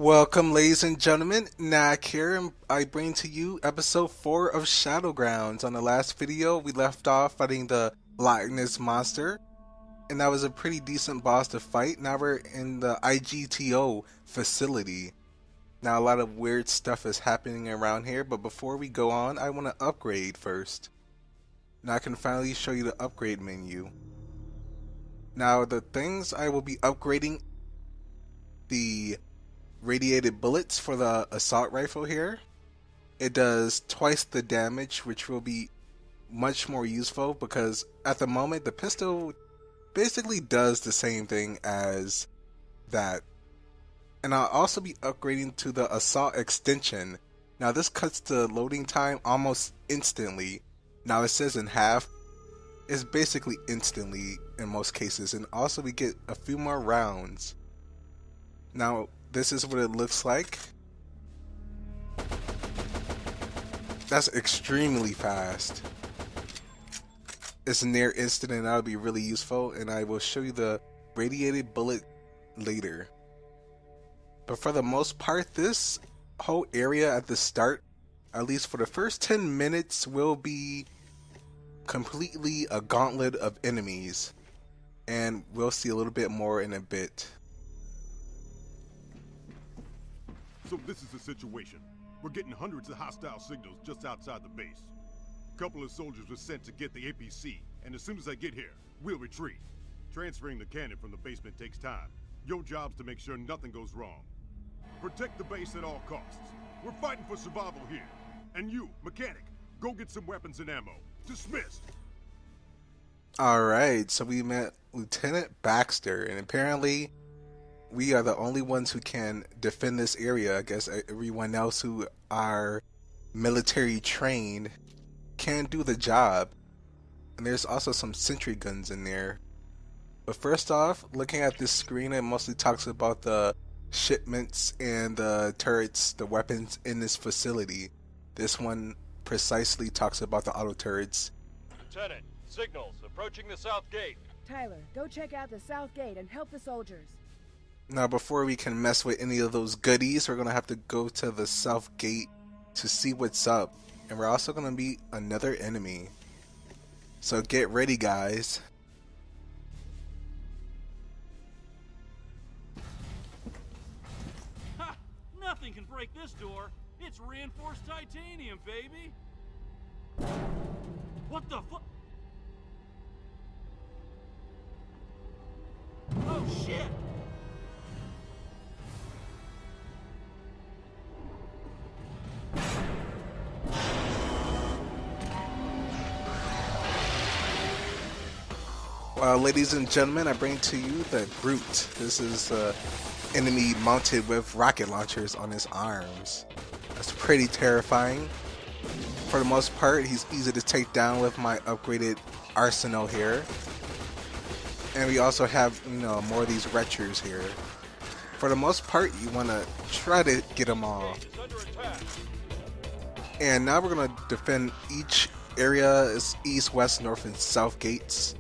Welcome, ladies and gentlemen. Nak here, and I bring to you episode 4 of Shadowgrounds. On the last video, we left off fighting the Loch Ness monster, and that was a pretty decent boss to fight. Now we're in the IGTO facility. Now a lot of weird stuff is happening around here, but before we go on, I want to upgrade first. Now I can finally show you the upgrade menu. Now the things I will be upgrading: the radiated bullets for the assault rifle here. It does twice the damage, which will be much more useful because at the moment the pistol basically does the same thing as that. And I'll also be upgrading to the assault extension. Now this cuts the loading time almost instantly. Now it says in half. It's basically instantly in most cases, and also we get a few more rounds. Now this is what it looks like. That's extremely fast. It's near instant, and that'll be really useful, and I will show you the radiated bullet later. But for the most part, this whole area at the start, at least for the first 10 minutes, will be completely a gauntlet of enemies, and we'll see a little bit more in a bit. So this is the situation. We're getting hundreds of hostile signals just outside the base. A couple of soldiers were sent to get the APC, and as soon as I get here, we'll retreat. Transferring the cannon from the basement takes time. Your job's to make sure nothing goes wrong. Protect the base at all costs. We're fighting for survival here. And you, mechanic, go get some weapons and ammo. Dismissed. Alright, so we met Lieutenant Baxter, and apparently we are the only ones who can defend this area. I guess everyone else who are military trained can do the job. And there's also some sentry guns in there. But first off, looking at this screen, it mostly talks about the shipments and the turrets, the weapons in this facility. This one precisely talks about the auto turrets. Lieutenant, signals approaching the south gate. Tyler, go check out the south gate and help the soldiers. Now before we can mess with any of those goodies, we're going to have to go to the south gate to see what's up. And we're also going to meet another enemy. So get ready, guys. Ha! Nothing can break this door. It's reinforced titanium, baby. What the fu- Oh shit! Well, ladies and gentlemen, I bring to you the Brute. This is the enemy mounted with rocket launchers on his arms. That's pretty terrifying. For the most part, he's easy to take down with my upgraded arsenal here. And we also have, more of these retchers here. For the most part, you want to try to get them all. And now we're going to defend each area, east, west, north, and south gates.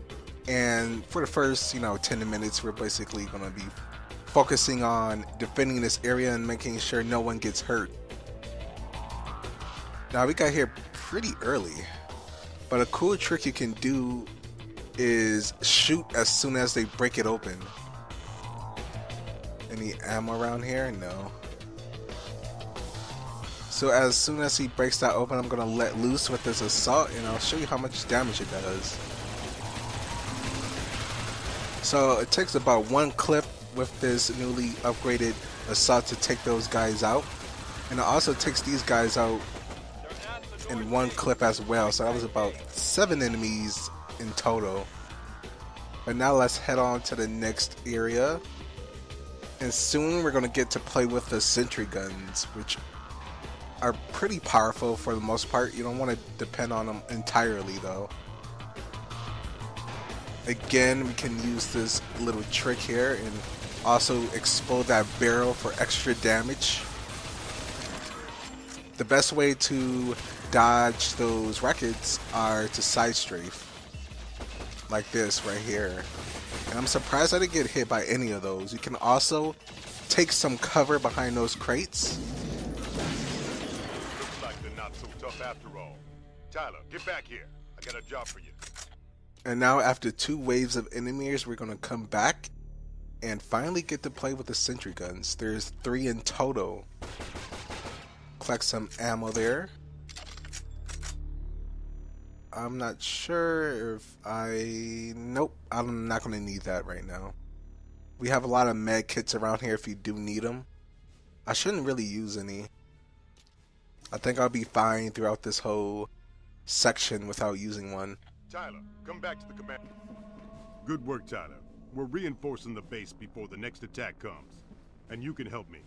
And for the first, 10 minutes, we're basically going to be focusing on defending this area and making sure no one gets hurt. Now, we got here pretty early, but a cool trick you can do is shoot as soon as they break it open. Any ammo around here? No. So as soon as he breaks that open, I'm going to let loose with this assault, and I'll show you how much damage it does. So it takes about one clip with this newly upgraded assault to take those guys out. And it also takes these guys out in one clip as well. So that was about 7 enemies in total. But now let's head on to the next area. And soon we're going to get to play with the sentry guns, which are pretty powerful for the most part. You don't want to depend on them entirely though. Again, we can use this little trick here and also explode that barrel for extra damage. The best way to dodge those rockets are to side strafe. Like this right here. And I'm surprised I didn't get hit by any of those. You can also take some cover behind those crates. Looks like they're not so tough after all. Tyler, get back here. I got a job for you. And now after 2 waves of enemies, we're going to come back and finally get to play with the sentry guns. There's 3 in total. Collect some ammo there. I'm not sure if nope, I'm not going to need that right now. We have a lot of med kits around here if you do need them. I shouldn't really use any. I think I'll be fine throughout this whole section without using one. Tyler, come back to the command. Good work, Tyler. We're reinforcing the base before the next attack comes. And you can help me.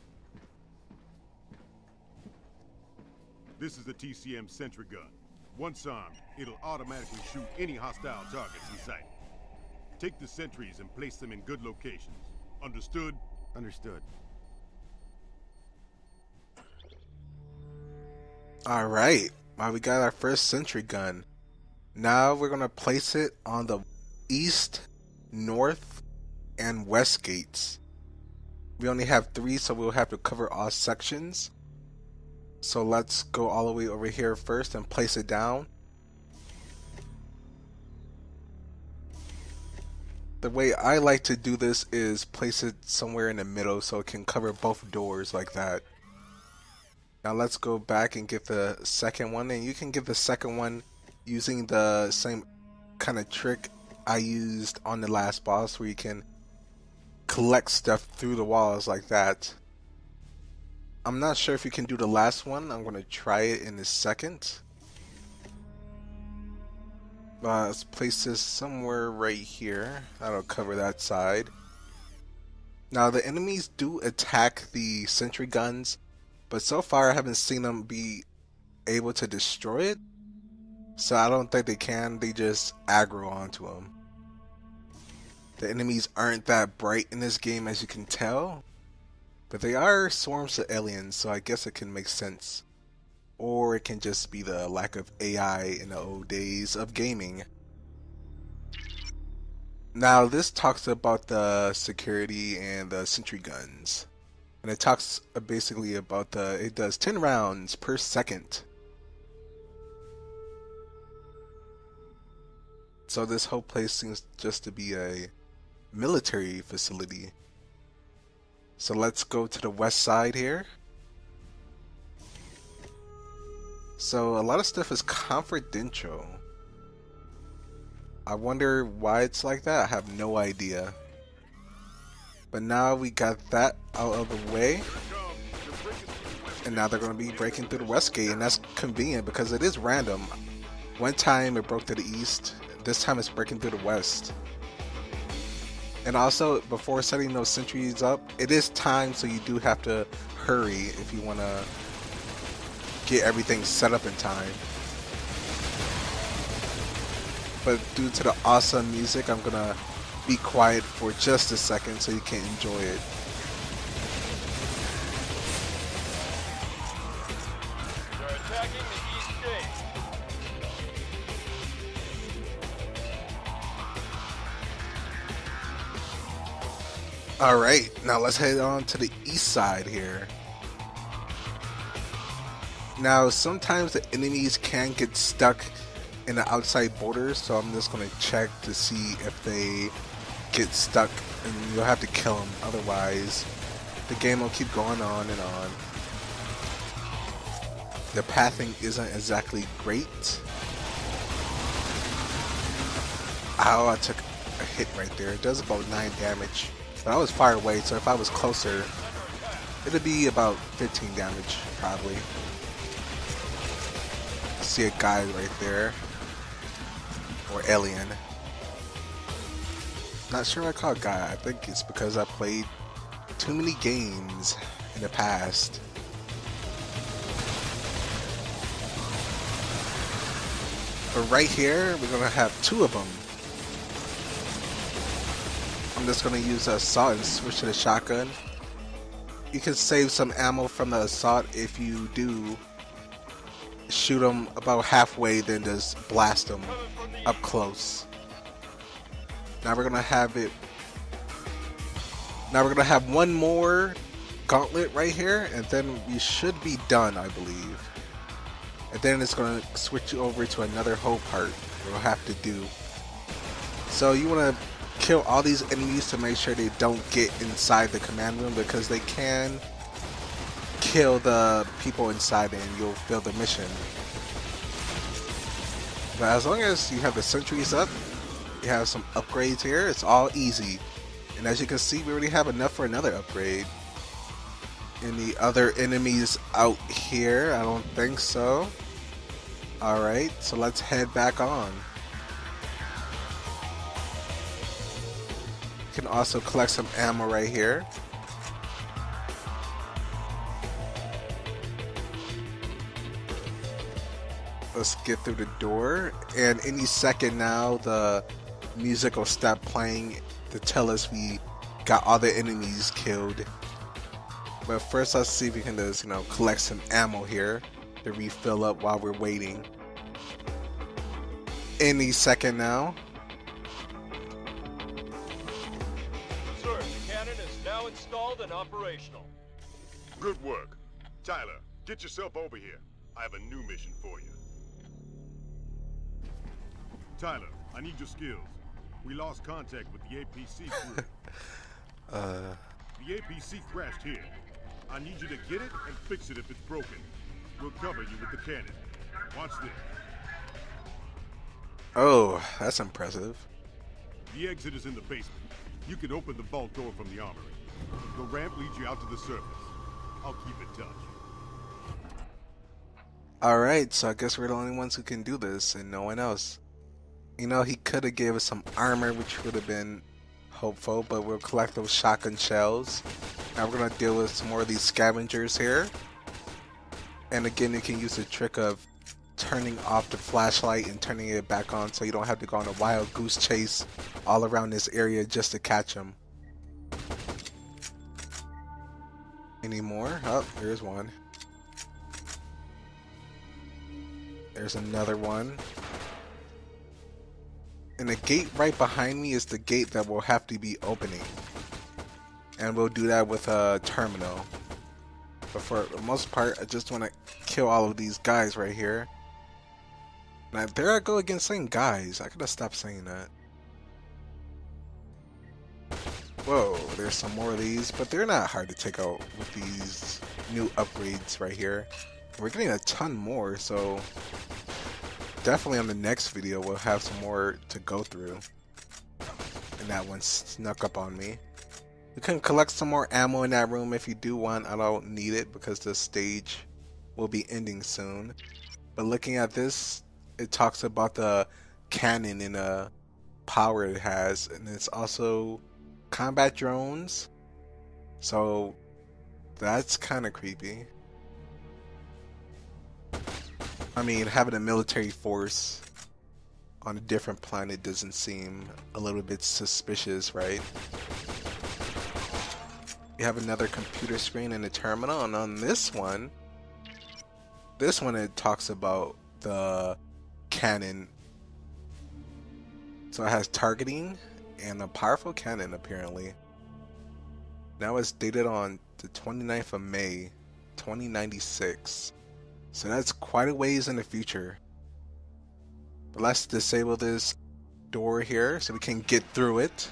This is the TCM sentry gun. Once armed, it'll automatically shoot any hostile targets in sight. Take the sentries and place them in good locations. Understood? Understood. Alright, well, we got our first sentry gun. Now we're going to place it on the east, north, and west gates. We only have 3, so we'll have to cover all sections. So let's go all the way over here first and place it down. The way I like to do this is place it somewhere in the middle so it can cover both doors like that. Now let's go back and get the second one, and you can get the second one using the same kind of trick I used on the last boss, where you can collect stuff through the walls like that. I'm not sure if you can do the last one. I'm going to try it in a second. Let's place this somewhere right here. That'll cover that side. Now the enemies do attack the sentry guns, but so far I haven't seen them be able to destroy it. So I don't think they can. They just aggro onto them. The enemies aren't that bright in this game, as you can tell. But they are swarms of aliens, so I guess it can make sense. Or it can just be the lack of AI in the old days of gaming. Now this talks about the security and the sentry guns. And it talks basically about it does 10 rounds per second. So this whole place seems just to be a military facility. So let's go to the west side here. So a lot of stuff is confidential. I wonder why it's like that. I have no idea. But now we got that out of the way. And now they're going to be breaking through the west gate, and that's convenient because it is random. One time it broke to the east. This time it's breaking through the west. And also, before setting those sentries up, it is timed, so you do have to hurry if you want to get everything set up in time. But due to the awesome music, I'm gonna be quiet for just a second so you can enjoy it. They're attacking the east gate. Alright, now let's head on to the east side here. Now, sometimes the enemies can get stuck in the outside borders, so I'm just going to check to see if they get stuck, and you'll have to kill them. Otherwise, the game will keep going on and on. The pathing isn't exactly great. Ow, I took a hit right there. It does about 9 damage. But I was far away, so if I was closer, it'd be about 15 damage, probably. See a guy right there. Or alien. Not sure I call it guy. I think it's because I played too many games in the past. But right here, we're going to have 2 of them. I'm just going to use the assault and switch to the shotgun. You can save some ammo from the assault if you do shoot them about halfway, then just blast them up close. Now we're going to have one more gauntlet right here, and then we should be done, I believe. And then it's going to switch you over to another whole part we'll have to do. So you want to kill all these enemies to make sure they don't get inside the command room, because they can kill the people inside and you'll fail the mission. But as long as you have the sentries up, you have some upgrades here, it's all easy. And as you can see, we already have enough for another upgrade. Any other enemies out here? I don't think so. Alright, so let's head back on. You can also collect some ammo right here. Let's get through the door, and any second now the music will stop playing to tell us we got all the enemies killed. But first, let's see if we can just, collect some ammo here to refill up while we're waiting. Any second now. Sir, the cannon is now installed and operational. Good work. Tyler, get yourself over here. I have a new mission for you. Tyler, I need your skills. We lost contact with the APC crew. The APC crashed here. I need you to get it and fix it if it's broken. We'll cover you with the cannon. Watch this. Oh, that's impressive. The exit is in the basement. You can open the vault door from the armory. The ramp leads you out to the surface. I'll keep in touch. Alright, so I guess we're the only ones who can do this and no one else. He could have gave us some armor, which would have been hopeful, but we'll collect those shotgun shells. Now we're going to deal with some more of these scavengers here. And again, you can use the trick of turning off the flashlight and turning it back on so you don't have to go on a wild goose chase all around this area just to catch them. Any more? Oh, there's one. There's another one. And the gate right behind me is the gate that we'll have to be opening. And we'll do that with a terminal. But for the most part, I just want to kill all of these guys right here. Now, there I go again saying guys. I could have stopped saying that. Whoa, there's some more of these, but they're not hard to take out with these new upgrades right here. We're getting a ton more, so definitely on the next video we'll have some more to go through. And that one snuck up on me. You can collect some more ammo in that room if you do want. I don't need it because the stage will be ending soon. But looking at this, it talks about the cannon and the power it has, and it's also combat drones. So that's kind of creepy. I mean, having a military force on a different planet doesn't seem a little bit suspicious, right? You have another computer screen and a terminal, and on this one it talks about the cannon. So it has targeting and a powerful cannon apparently. Now it's dated on the 29th of May 2096. So that's quite a ways in the future. But let's disable this door here so we can get through it.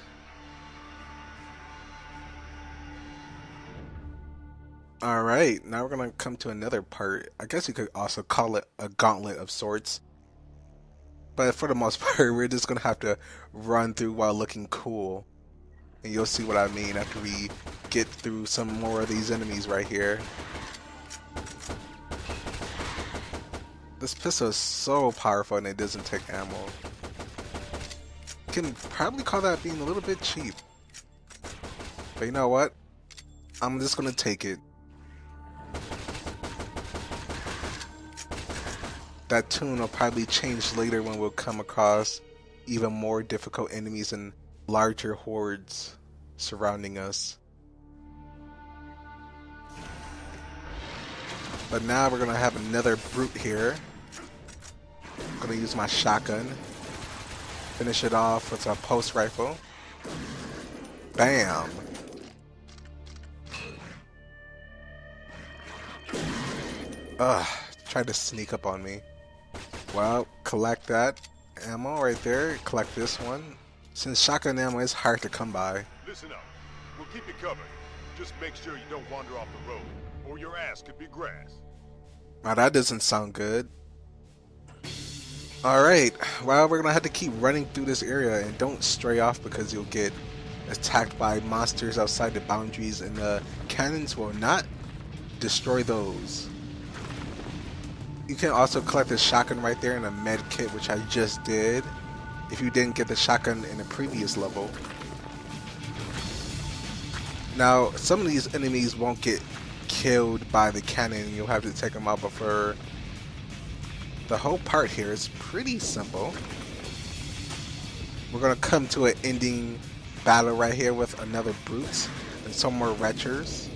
Alright, now we're going to come to another part. I guess you could also call it a gauntlet of sorts. But for the most part, we're just going to have to run through while looking cool. And you'll see what I mean after we get through some more of these enemies right here. This pistol is so powerful and it doesn't take ammo. You can probably call that being a little bit cheap. But you know what? I'm just going to take it. That tune will probably change later when we'll come across even more difficult enemies and larger hordes surrounding us. But now we're going to have another brute here. I'm going to use my shotgun. Finish it off with a pulse rifle. Bam! Ugh, tried to sneak up on me. Well, collect that ammo right there. Collect this one. Since shotgun ammo is hard to come by. Listen up. We'll keep you covered. Just make sure you don't wander off the road, or your ass could be grass. Now that doesn't sound good. Alright, well, we're gonna have to keep running through this area, and don't stray off because you'll get attacked by monsters outside the boundaries, and the cannons will not destroy those. You can also collect the shotgun right there in a med kit, which I just did, if you didn't get the shotgun in the previous level. Now, some of these enemies won't get killed by the cannon, you'll have to take them out before. The whole part here is pretty simple. We're gonna come to an ending battle right here with another brute and some more retchers.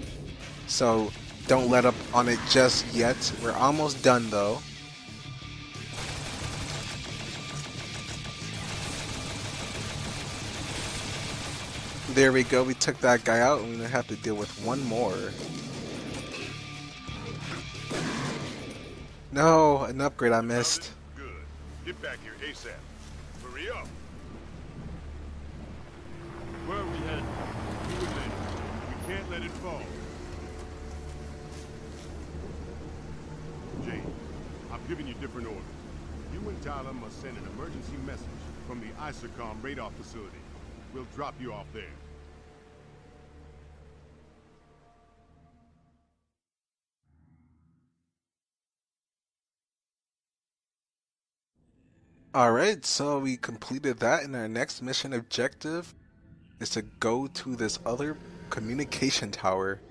So don't let up on it just yet. We're almost done though. There we go, we took that guy out and we're gonna have to deal with one more. No, an upgrade I missed. Good. Get back here ASAP. Hurry up. Where are we headed? We can't let it fall. Jane, I've given you different orders. You and Tyler must send an emergency message from the ISOCOM radar facility. We'll drop you off there. Alright, so we completed that, and our next mission objective is to go to this other communication tower.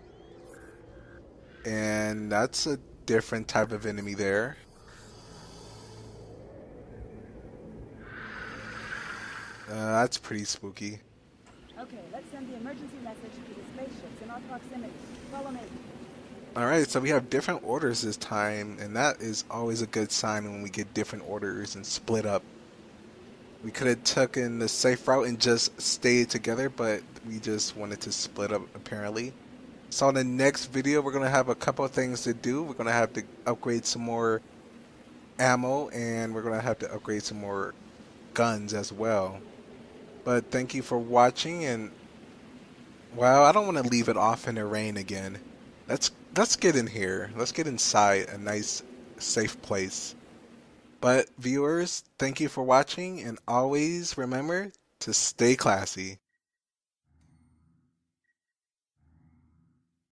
And that's a different type of enemy there. That's pretty spooky. Okay, let's send the emergency message to the spaceships in our proximity. Follow me. Alright, so we have different orders this time, and that is always a good sign when we get different orders and split up. We could have taken the safe route and just stayed together, but we just wanted to split up apparently. So in the next video, we're going to have a couple of things to do. We're going to have to upgrade some more ammo, and we're going to have to upgrade some more guns as well. But thank you for watching, and well, I don't want to leave it off in the rain again. Let's get in here. Let's get inside a nice, safe place. But viewers, thank you for watching, and always remember to stay classy.